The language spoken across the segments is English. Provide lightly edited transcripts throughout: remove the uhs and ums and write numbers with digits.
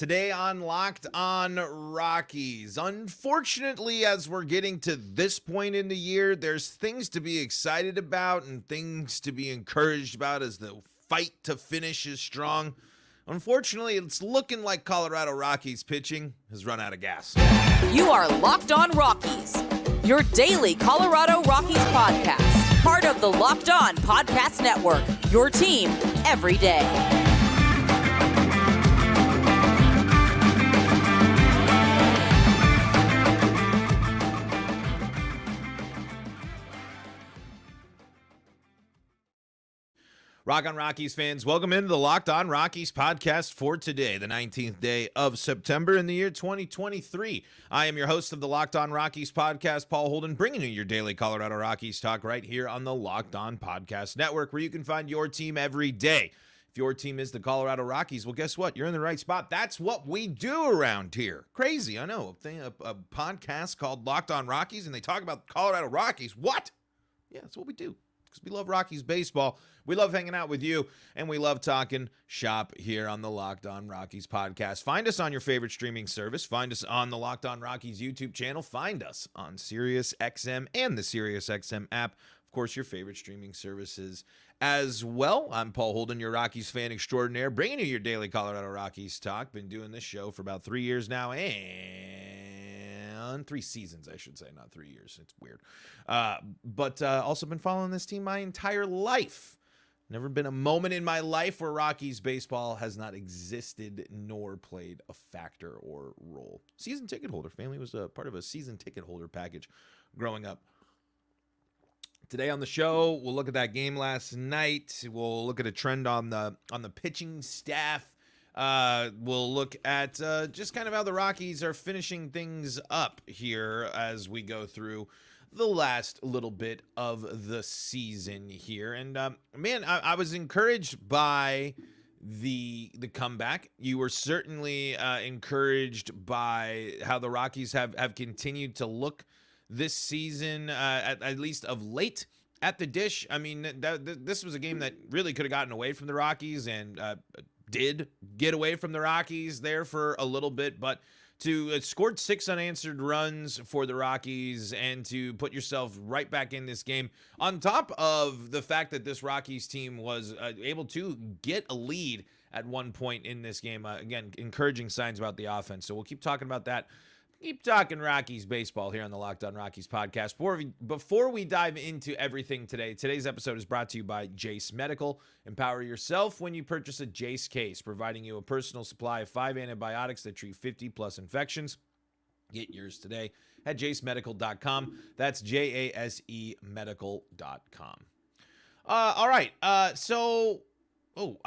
Today on Locked On Rockies. Unfortunately, as we're getting to this point in the year, there's things to be excited about and things to be encouraged about as the fight to finish is strong. Unfortunately, it's looking like Colorado Rockies pitching has run out of gas. You are Locked On Rockies, your daily Colorado Rockies podcast. Part of the Locked On Podcast Network, your team every day. Rock on Rockies fans, welcome into the Locked On Rockies podcast for today, the 19th day of September in the year 2023. I am your host of the Locked On Rockies podcast, Paul Holden, bringing you your daily Colorado Rockies talk right here on the Locked On Podcast Network, where you can find your team every day. If your team is the Colorado Rockies, well, guess what? You're in the right spot. That's what we do around here. Crazy, I know. A podcast called Locked On Rockies, and they talk about Colorado Rockies. What? Yeah, that's what we do. Because we love Rockies baseball, we love hanging out with you, and we love talking shop here on the Locked On Rockies podcast. Find us on your favorite streaming service. Find us on the Locked On Rockies YouTube channel. Find us on SiriusXM and the SiriusXM app. Of course, your favorite streaming services as well. I'm Paul Holden, your Rockies fan extraordinaire, bringing you your daily Colorado Rockies talk. Been doing this show for about 3 years now, and 3 seasons, I should say, not 3 years. It's weird. But also been following this team my entire life. Never been a moment in my life where Rockies baseball has not existed nor played a factor or role. Season ticket holder. Family was a part of a season ticket holder package growing up. Today on the show, we'll look at that game last night. We'll look at a trend on the pitching staff. We'll look at just kind of how the Rockies are finishing things up here as we go through the last little bit of the season here. And man, I was encouraged by the comeback. You were certainly encouraged by how the Rockies have continued to look this season, at least of late. At the dish, I mean, this was a game that really could have gotten away from the Rockies and did get away from the Rockies there for a little bit, but to scored 6 unanswered runs for the Rockies and to put yourself right back in this game on top of the fact that this Rockies team was able to get a lead at one point in this game. Again, encouraging signs about the offense. So we'll keep talking about that. Keep talking Rockies baseball here on the Locked On Rockies podcast. Before we dive into everything today, today's episode is brought to you by Jase Medical. Empower yourself when you purchase a Jase case, providing you a personal supply of 5 antibiotics that treat 50-plus infections. Get yours today at jasemedical.com. That's JASE medical.com. All right. I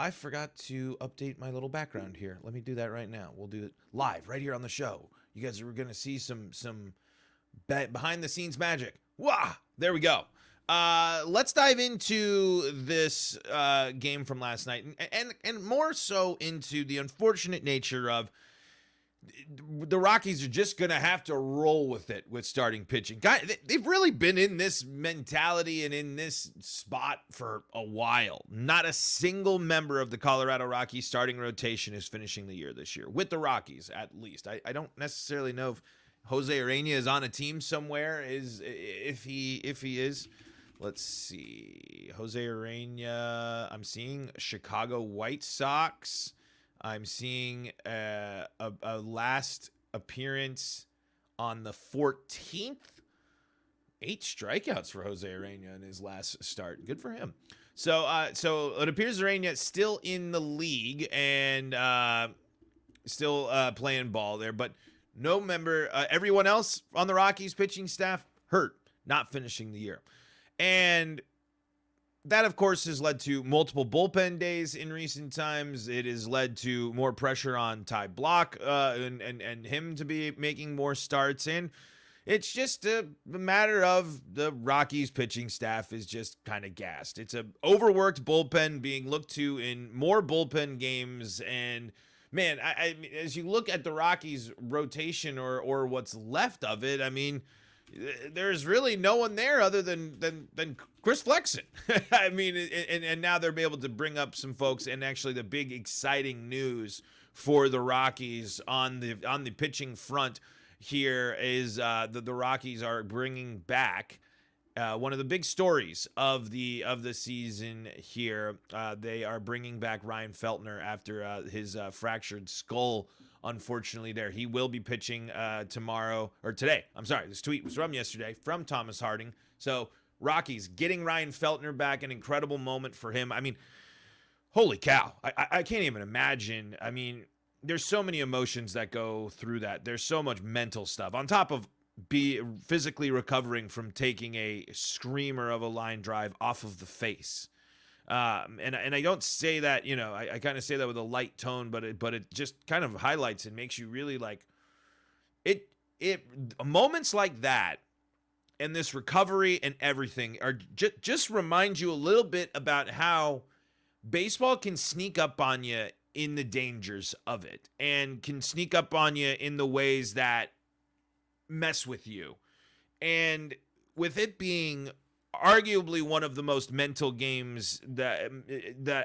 forgot to update my little background here. Let me do that right now. We'll do it live right here on the show. You guys are going to see some behind-the-scenes magic. Wah! There we go. Let's dive into this game from last night, and more so into the unfortunate nature of the Rockies are just going to have to roll with it with starting pitching. Guys, they've really been in this mentality and in this spot for a while. Not a single member of the Colorado Rockies starting rotation is finishing the year this year, with the Rockies at least. I don't necessarily know if Jose Urena is on a team somewhere. If he is. Let's see. Jose Urena, I'm seeing Chicago White Sox. I'm seeing a last appearance on the 14th. 8 strikeouts for Jose Urena in his last start. Good for him. So it appears Urena still in the league and still playing ball there, but no member. Everyone else on the Rockies pitching staff hurt, not finishing the year. And that, of course, has led to multiple bullpen days in recent times. It has led to more pressure on Ty Block and him to be making more starts. And it's just a matter of the Rockies pitching staff is just kind of gassed. It's a overworked bullpen being looked to in more bullpen games. And, man, I as you look at the Rockies rotation or what's left of it, I mean, there's really no one there other than Chris Flexen. I mean, and now they're able to bring up some folks, and actually the big exciting news for the Rockies on the pitching front here is the Rockies are bringing back one of the big stories of the season here. They are bringing back Ryan Feltner after his fractured skull. Unfortunately, there he will be pitching today. I'm sorry, this tweet was from yesterday from Thomas Harding. So Rockies getting Ryan Feltner back, an incredible moment for him. I mean, holy cow! I can't even imagine. I mean, there's so many emotions that go through that. There's so much mental stuff on top of physically recovering from taking a screamer of a line drive off of the face. And I don't say that, I kind of say that with a light tone, but it just kind of highlights and makes you really like it. Moments like that and this recovery and everything are just remind you a little bit about how baseball can sneak up on you in the dangers of it, and can sneak up on you in the ways that mess with you. And with it being arguably one of the most mental games that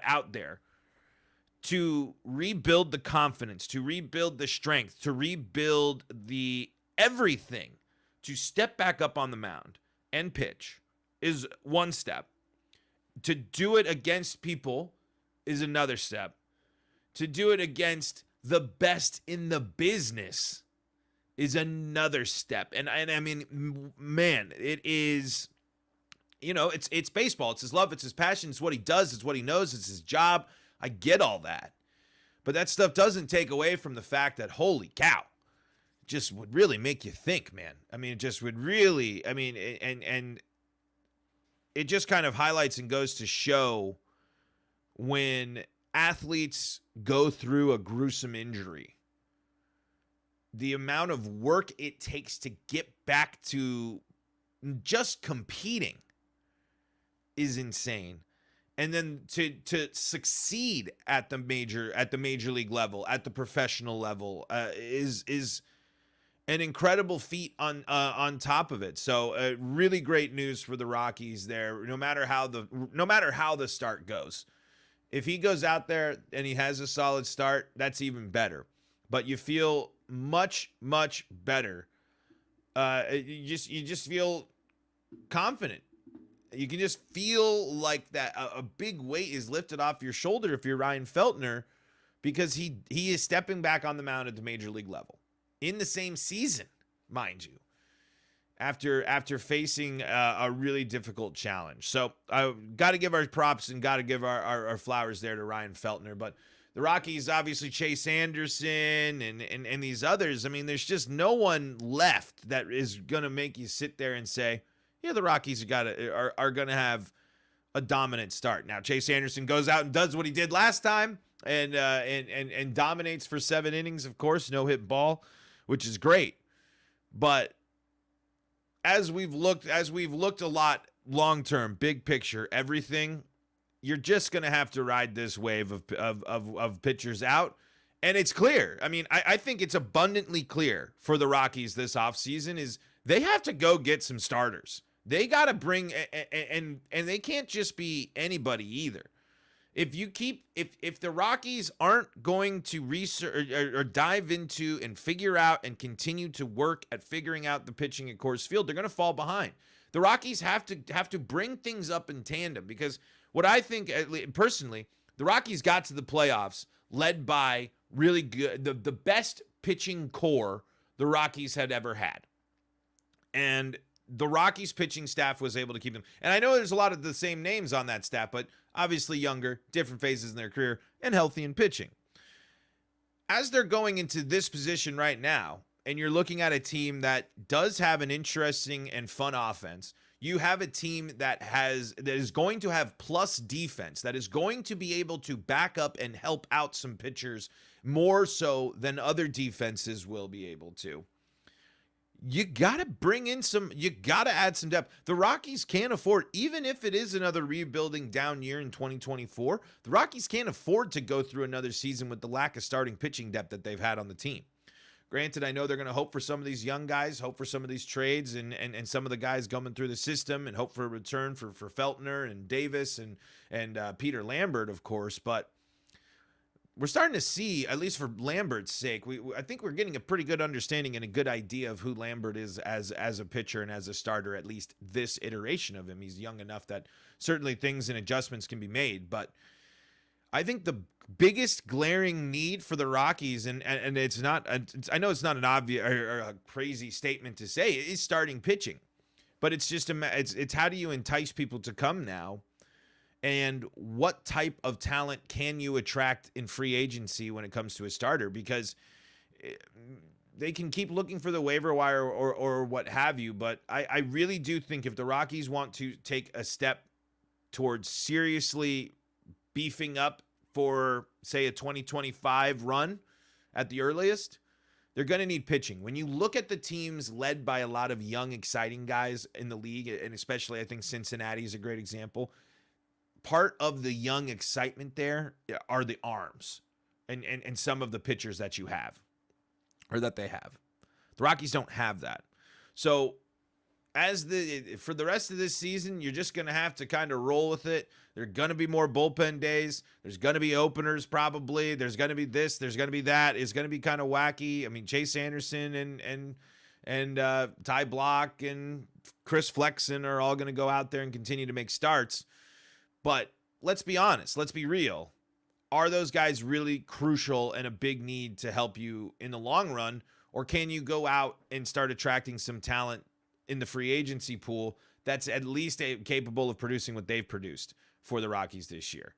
out there, to rebuild the confidence, to rebuild the strength, to rebuild the everything, to step back up on the mound and pitch is one step. To do it against people is another step. To do it against the best in the business is another step. And I mean, man, it is, it's baseball. It's his love. It's his passion. It's what he does. It's what he knows. It's his job. I get all that. But that stuff doesn't take away from the fact that, holy cow, just would really make you think, man. I mean, it just would really, and it just kind of highlights and goes to show when athletes go through a gruesome injury, the amount of work it takes to get back to just competing is insane. And then to succeed at the major league level, at the professional level, is an incredible feat on top of it. So really great news for the Rockies there. No matter how the start goes, if he goes out there and he has a solid start, that's even better. But you feel much better. You just feel confident. You can just feel like that a big weight is lifted off your shoulder if you're Ryan Feltner, because he is stepping back on the mound at the major league level in the same season, mind you, after facing a really difficult challenge. So I got to give our props and got to give our flowers there to Ryan Feltner. But the Rockies, obviously Chase Anderson and these others, I mean, there's just no one left that is going to make you sit there and say, yeah, the Rockies are going to have a dominant start. Now, Chase Anderson goes out and does what he did last time and dominates for 7 innings, of course, no-hit ball, which is great. But as we've looked a lot long-term, big picture, everything, you're just going to have to ride this wave of pitchers out. And it's clear. I mean, I think it's abundantly clear for the Rockies this offseason is they have to go get some starters. They got to bring, and they can't just be anybody either. If the Rockies aren't going to research or dive into and figure out and continue to work at figuring out the pitching at Coors Field, they're going to fall behind. The Rockies have to bring things up in tandem, because what I think personally, the Rockies got to the playoffs led by really good, the best pitching core the Rockies had ever had. And the Rockies pitching staff was able to keep them. And I know there's a lot of the same names on that staff, but obviously younger, different phases in their career, and healthy in pitching. As they're going into this position right now, and you're looking at a team that does have an interesting and fun offense, you have a team that is going to have plus defense, that is going to be able to back up and help out some pitchers more so than other defenses will be able to. You got to add some depth. The Rockies can't afford, even if it is another rebuilding down year in 2024, the Rockies can't afford to go through another season with the lack of starting pitching depth that they've had on the team. Granted, I know they're going to hope for some of these young guys, hope for some of these trades and some of the guys coming through the system, and hope for a return for Feltner and Davis and Peter Lambert, of course. But we're starting to see, at least for Lambert's sake, I think we're getting a pretty good understanding and a good idea of who Lambert is as a pitcher and as a starter, at least this iteration of him. He's young enough that certainly things and adjustments can be made. But I think the biggest glaring need for the Rockies, and it's not, I know it's not an obvious or a crazy statement to say, is starting pitching. But it's just, it's how do you entice people to come now? And what type of talent can you attract in free agency when it comes to a starter? Because they can keep looking for the waiver wire or what have you. But I really do think if the Rockies want to take a step towards seriously beefing up for, say, a 2025 run at the earliest, they're going to need pitching. When you look at the teams led by a lot of young, exciting guys in the league, and especially I think Cincinnati is a great example, part of the young excitement there are the arms and some of the pitchers that you have or that they have. The Rockies don't have that. So for the rest of this season, you're just going to have to kind of roll with it. There are going to be more bullpen days. There's going to be openers probably. There's going to be this. There's going to be that. It's going to be kind of wacky. I mean, Chase Anderson and Ty Block and Chris Flexen are all going to go out there and continue to make starts. But let's be honest. Let's be real. Are those guys really crucial and a big need to help you in the long run? Or can you go out and start attracting some talent in the free agency pool that's at least capable of producing what they've produced for the Rockies this year?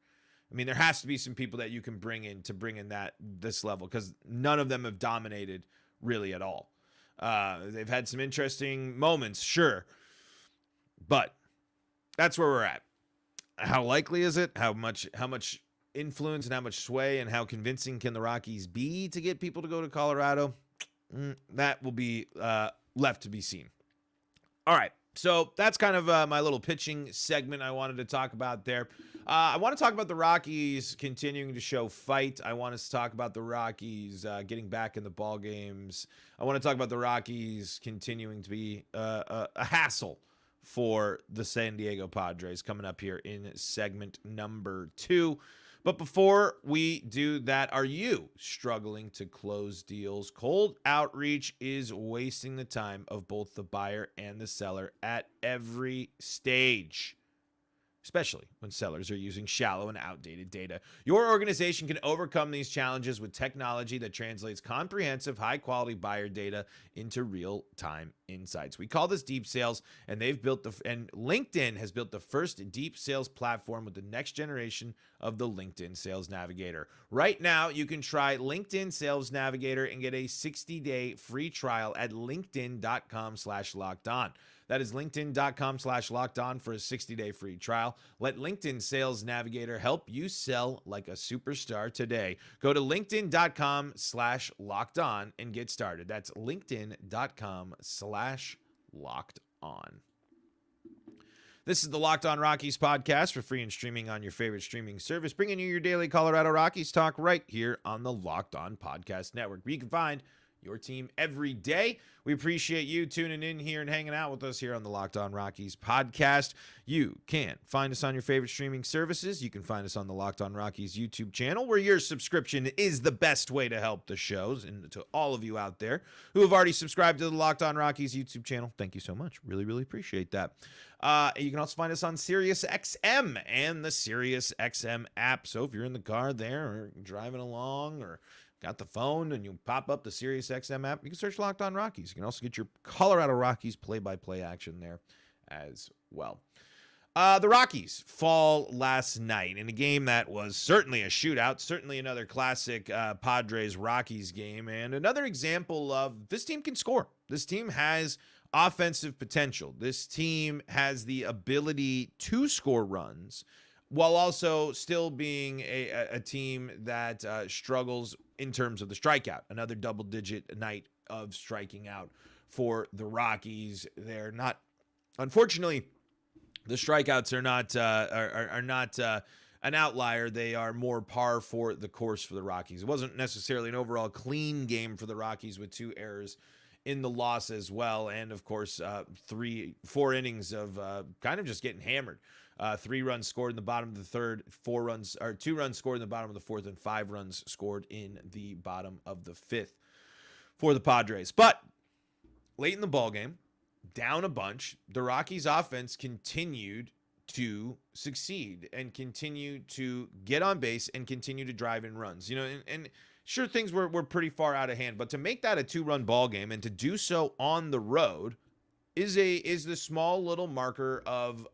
I mean, there has to be some people that you can bring in this level, because none of them have dominated really at all. They've had some interesting moments, sure, but that's where we're at. How likely is it? How much influence and how much sway and how convincing can the Rockies be to get people to go to Colorado? That will be left to be seen. All right, so that's kind of my little pitching segment I wanted to talk about there. I want to talk about the Rockies continuing to show fight. I want us to talk about the Rockies getting back in the ball games. I want to talk about the Rockies continuing to be a hassle for the San Diego Padres coming up here in segment number 2. But before we do that, are you struggling to close deals? Cold outreach is wasting the time of both the buyer and the seller at every stage, especially when sellers are using shallow and outdated data. Your organization can overcome these challenges with technology that translates comprehensive, high-quality buyer data into real-time insights. We call this deep sales, and LinkedIn has built the first deep sales platform with the next generation of the LinkedIn Sales Navigator. Right now, you can try LinkedIn Sales Navigator and get a 60-day free trial at linkedin.com/lockedon. That is linkedin.com/lockedon for a 60-day free trial. Let LinkedIn Sales Navigator help you sell like a superstar today. Go to linkedin.com/lockedon and get started. That's linkedin.com/lockedon. This is the Locked On Rockies podcast for free and streaming on your favorite streaming service, bringing you your daily Colorado Rockies talk right here on the Locked On Podcast Network, where you can find your team every day. We appreciate you tuning in here and hanging out with us here on the Locked On Rockies podcast. You can find us on your favorite streaming services. You can find us on the Locked On Rockies YouTube channel, where your subscription is the best way to help the shows. And to all of you out there who have already subscribed to the Locked On Rockies YouTube channel, thank you so much. Really, really appreciate that. You can also find us on SiriusXM and the SiriusXM app. So if you're in the car there or driving along or got the phone and you pop up the SiriusXM app, you can search Locked On Rockies. You can also get your Colorado Rockies play-by-play action there as well. The Rockies fall last night in a game that was certainly a shootout, certainly another classic Padres-Rockies game, and another example of this team can score. This team has offensive potential. This team has the ability to score runs while also still being a team that struggles in terms of the strikeout. Another double-digit night of striking out for the Rockies. They're not, unfortunately, the strikeouts are not an outlier. They are more par for the course for the Rockies. It wasn't necessarily an overall clean game for the Rockies with 2 errors in the loss as well. And of course, 4 innings of kind of just getting hammered. 3 runs scored in the bottom of the third, 2 runs scored in the bottom of the fourth, and 5 runs scored in the bottom of the fifth for the Padres. But late in the ballgame, down a bunch, the Rockies offense continued to succeed and continue to get on base and continue to drive in runs. And sure, things were pretty far out of hand, but to make that a 2-run ball game and to do so on the road is the small little marker of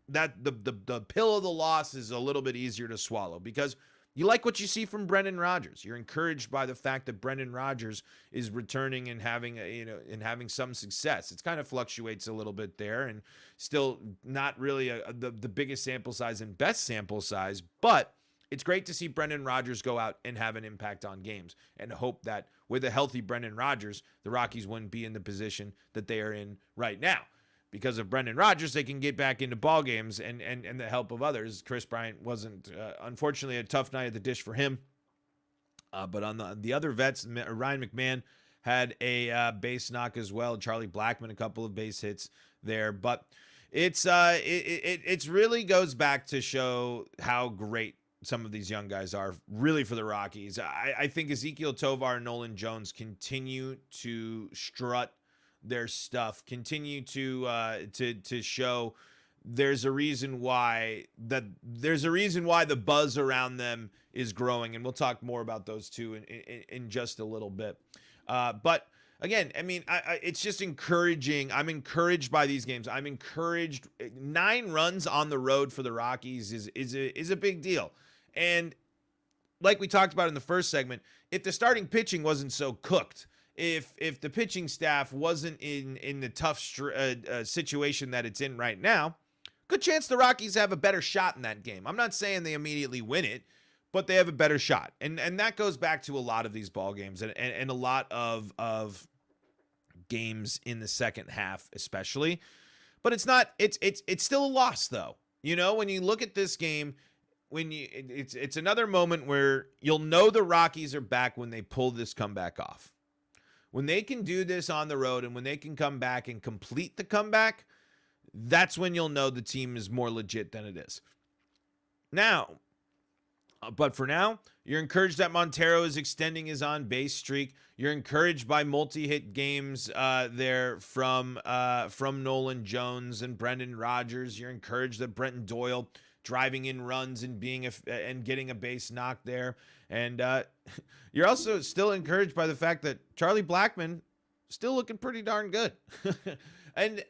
that the pill of the loss is a little bit easier to swallow, because you like what you see from Brendan Rodgers. You're encouraged by the fact that Brendan Rodgers is returning and having some success. It kind of fluctuates a little bit there, and still not really the biggest sample size and best sample size, but it's great to see Brendan Rodgers go out and have an impact on games, and hope that with a healthy Brendan Rodgers, the Rockies wouldn't be in the position that they are in right now. Because of Brendan Rodgers, they can get back into ball games and the help of others. Chris Bryant wasn't, unfortunately, a tough night at the dish for him. But on the other vets, Ryan McMahon had a base knock as well. Charlie Blackmon, a couple of base hits there. But it's really goes back to show how great some of these young guys are really for the Rockies. I think Ezequiel, Tovar, and Nolan Jones continue to strut their stuff, continue to show there's a reason why the buzz around them is growing, and we'll talk more about those two in just a little bit. But again, I mean, it's just encouraging. I'm encouraged by these games. I'm encouraged. 9 runs on the road for the Rockies is a big deal, and like we talked about in the first segment, if the starting pitching wasn't so cooked, if the pitching staff wasn't in the tough situation that it's in right now, good chance the Rockies have a better shot in that game. I'm not saying they immediately win it, but they have a better shot. And that goes back to a lot of these ball games and a lot of games in the second half, especially. But it's still a loss, though. When you look at this game, it's another moment where you'll know the Rockies are back when they pull this comeback off. When they can do this on the road and when they can come back and complete the comeback, that's when you'll know the team is more legit than it is. But for now, you're encouraged that Montero is extending his on-base streak. You're encouraged by multi-hit games there from Nolan Jones and Brendan Rodgers. You're encouraged that Brenton Doyle driving in runs and getting a base knock there. And you're also still encouraged by the fact that Charlie Blackmon still looking pretty darn good. and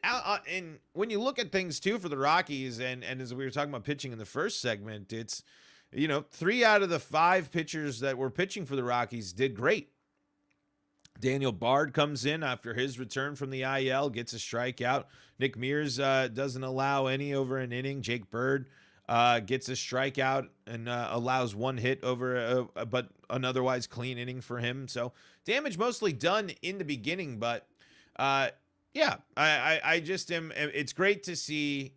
when you look at things too for the Rockies, and as we were talking about pitching in the first segment, it's 3 out of the 5 pitchers that were pitching for the Rockies did great. Daniel Bard comes in after his return from the IL, gets a strikeout. Nick Mears doesn't allow any over an inning. Jake Bird gets a strikeout and allows 1 hit over, but an otherwise clean inning for him. So damage mostly done in the beginning, but yeah, I just am. It's great to see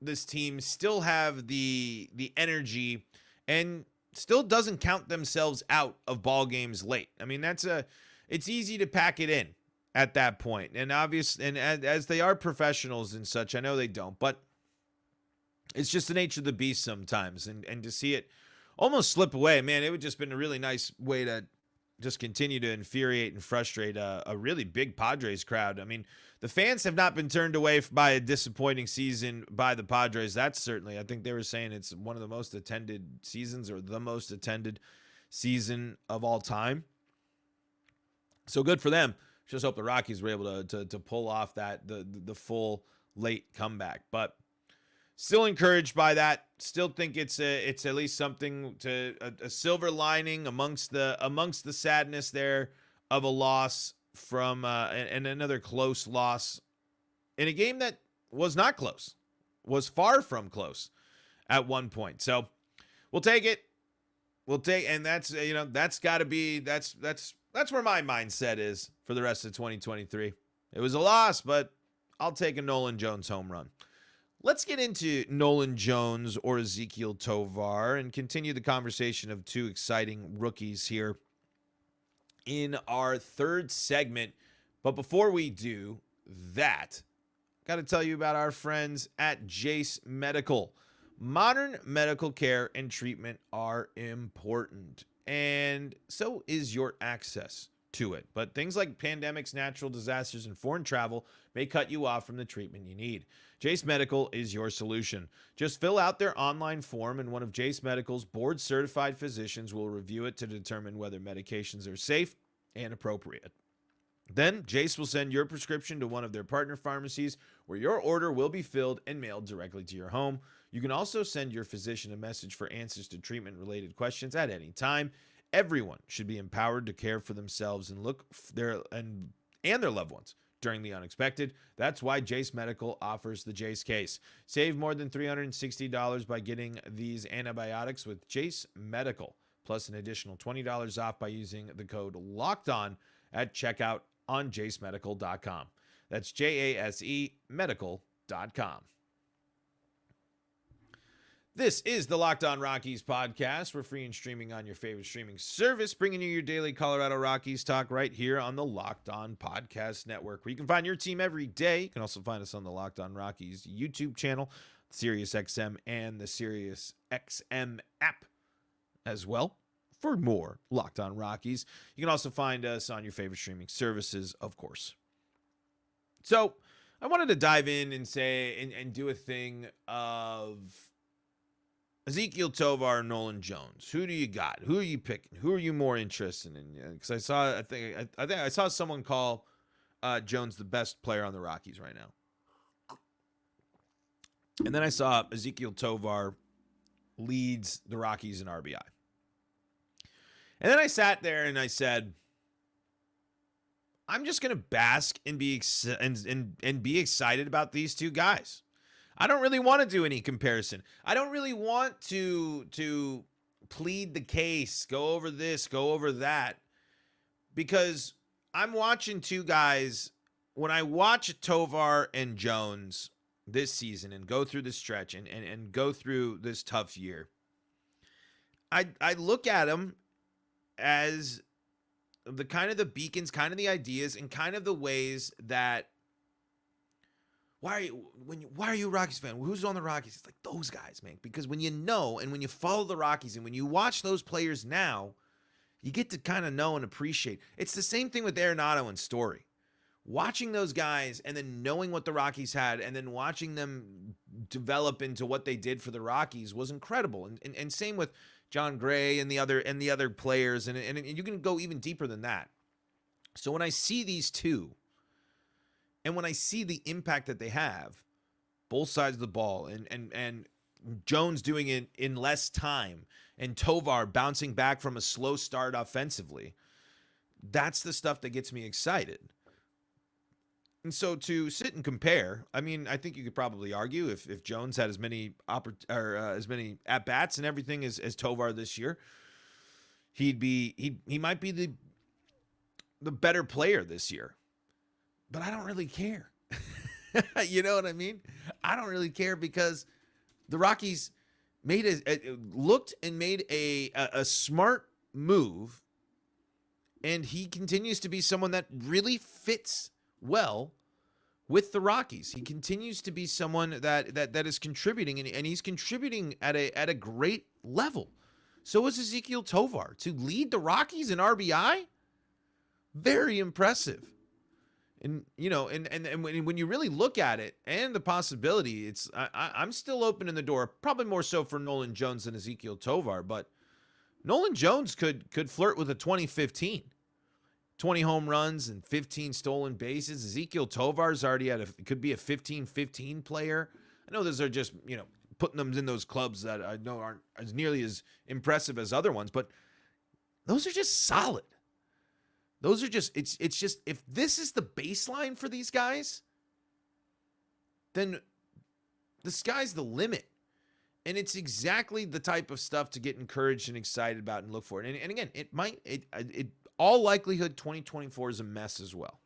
this team still have the energy and still doesn't count themselves out of ball games late. I mean, it's easy to pack it in at that point, and as they are professionals and such, I know they don't, but it's just the nature of the beast sometimes, and to see it almost slip away, man, it would just been a really nice way to just continue to infuriate and frustrate a really big Padres crowd. I mean, the fans have not been turned away by a disappointing season by the Padres. That's certainly, I think they were saying it's one of the most attended seasons or the most attended season of all time. So good for them. Just hope the Rockies were able to pull off the full late comeback, but still encouraged by that. Still think it's at least something to a silver lining amongst the sadness there of a loss from and another close loss in a game that was not close, was far from close at one point. So we'll take it. And that's got to be that's where my mindset is for the rest of 2023. It was a loss, but I'll take a Nolan Jones home run. Let's get into Nolan Jones or Ezequiel Tovar and continue the conversation of two exciting rookies here in our third segment. But before we do that, got to tell you about our friends at Jase Medical. Modern medical care and treatment are important, and so is your access to it. But things like pandemics, natural disasters, and foreign travel may cut you off from the treatment you need. Jase Medical is your solution. Just fill out their online form, and one of Jase Medical's board-certified physicians will review it to determine whether medications are safe and appropriate. Then, Jase will send your prescription to one of their partner pharmacies, where your order will be filled and mailed directly to your home. You can also send your physician a message for answers to treatment-related questions at any time. Everyone should be empowered to care for themselves and their loved ones during the unexpected. That's why Jase Medical offers the Jase case. Save more than $360 by getting these antibiotics with Jase Medical, plus an additional $20 off by using the code LOCKEDON at checkout on jasemedical.com. That's JASE medical.com. This is the Locked On Rockies podcast. We're free and streaming on your favorite streaming service, bringing you your daily Colorado Rockies talk right here on the Locked On Podcast Network, where you can find your team every day. You can also find us on the Locked On Rockies YouTube channel, SiriusXM, and the SiriusXM app as well for more Locked On Rockies. You can also find us on your favorite streaming services, of course. So I wanted to dive in and say and do a thing of Ezequiel Tovar and Nolan Jones. Who do you got? Who are you picking? Who are you more interested in? Because I think I saw someone call Jones the best player on the Rockies right now. And then I saw Ezequiel Tovar leads the Rockies in RBI. And then I sat there and I said, I'm just going to bask and be excited about these two guys. I don't really want to do any comparison. I don't really want to plead the case, go over this, go over that, because I'm watching two guys. When I watch Tovar and Jones this season and go through this stretch and go through this tough year, I look at them as the kind of the beacons, kind of the ideas, and kind of the ways that why are you a Rockies fan? Who's on the Rockies? It's like those guys, man. Because when you know and when you follow the Rockies and when you watch those players now, you get to kind of know and appreciate. It's the same thing with Arenado and Story. Watching those guys and then knowing what the Rockies had and then watching them develop into what they did for the Rockies was incredible. And same with John Gray and the other players. And you can go even deeper than that. So when I see these two, and when I see the impact that they have, both sides of the ball, and Jones doing it in less time, and Tovar bouncing back from a slow start offensively, that's the stuff that gets me excited. And so to sit and compare, I mean, I think you could probably argue if Jones had as many at bats and everything as Tovar this year, he might be the better player this year. But I don't really care. You know what I mean? I don't really care because the Rockies made a smart move, and he continues to be someone that really fits well with the Rockies. He continues to be someone that is contributing, and he's contributing at a great level. So is Ezequiel Tovar. To lead the Rockies in RBI, very impressive. And, you know, and when you really look at it and the possibility, I'm still opening the door, probably more so for Nolan Jones than Ezequiel Tovar, but Nolan Jones could flirt with a 2015, 20 home runs and 15 stolen bases. Ezequiel Tovar's already could be a 15-15 player. I know those are just, you know, putting them in those clubs that I know aren't as nearly as impressive as other ones, but those are just solid. Those are just, it's just, if this is the baseline for these guys, then the sky's the limit. And it's exactly the type of stuff to get encouraged and excited about and look for. And again, all likelihood 2024 is a mess as well,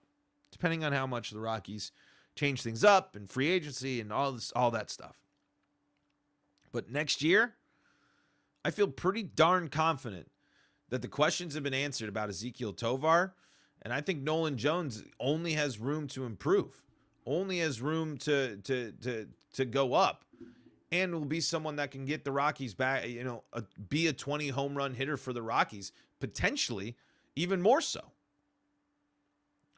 depending on how much the Rockies change things up and free agency and all that stuff. But next year, I feel pretty darn confident that the questions have been answered about Ezequiel Tovar, and I think Nolan Jones only has room to improve, only has room to go up, and will be someone that can get the Rockies back, be a 20 home run hitter for the Rockies, potentially even more so.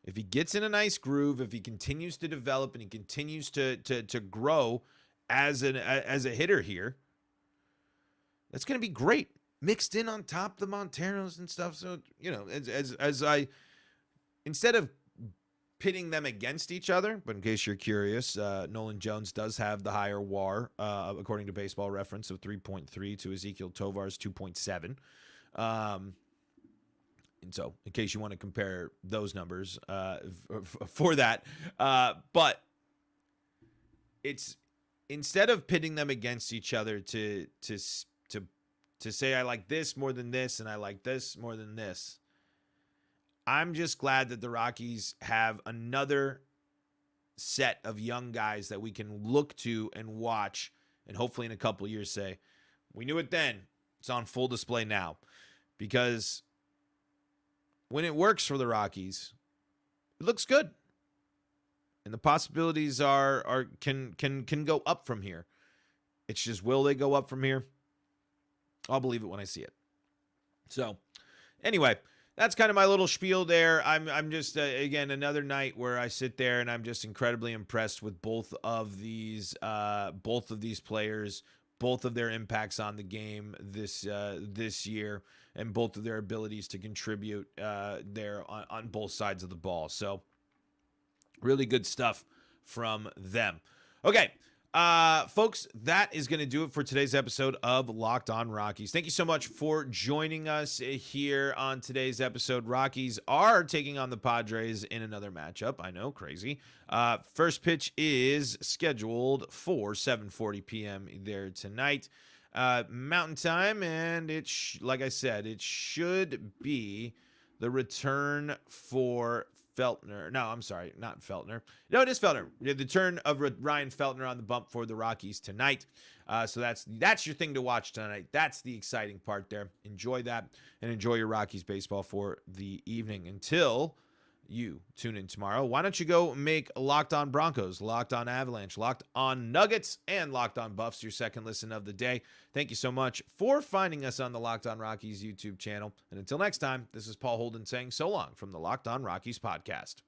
If he gets in a nice groove, if he continues to develop and he continues to grow as a hitter here, that's going to be great. Mixed in on top the Monteros and stuff. So, instead of pitting them against each other, but in case you're curious, Nolan Jones does have the higher WAR, according to Baseball Reference, of 3.3 to Ezequiel Tovar's 2.7. And so, in case you want to compare those numbers for that, but it's instead of pitting them against each other to say I like this more than this and I like this more than this, I'm just glad that the Rockies have another set of young guys that we can look to and watch, and hopefully in a couple of years say, we knew it then, it's on full display now. Because when it works for the Rockies, it looks good. And the possibilities can go up from here. It's just, will they go up from here? I'll believe it when I see it. So, anyway, that's kind of my little spiel there. I'm just again, another night where I sit there and I'm just incredibly impressed with both of these players, both of their impacts on the game this year, and both of their abilities to contribute there on both sides of the ball. So, really good stuff from them. Okay, folks, that is going to do it for today's episode of Locked On Rockies. Thank you so much for joining us here on today's episode. Rockies are taking on the Padres in another matchup. I know, crazy. First pitch is scheduled for 7:40 p.m. there tonight, Mountain Time, and like I said, it should be the return for Feltner. No, I'm sorry, not Feltner. No, it is Feltner. The return of Ryan Feltner on the bump for the Rockies tonight. So that's your thing to watch tonight. That's the exciting part there. Enjoy that and enjoy your Rockies baseball for the evening. Until you tune in tomorrow, why don't you go make Locked On Broncos, Locked On Avalanche, Locked On Nuggets, and Locked On Buffs your second listen of the day. Thank you so much for finding us on the Locked On Rockies YouTube channel. And until next time, this is Paul Holden saying so long from the Locked On Rockies podcast.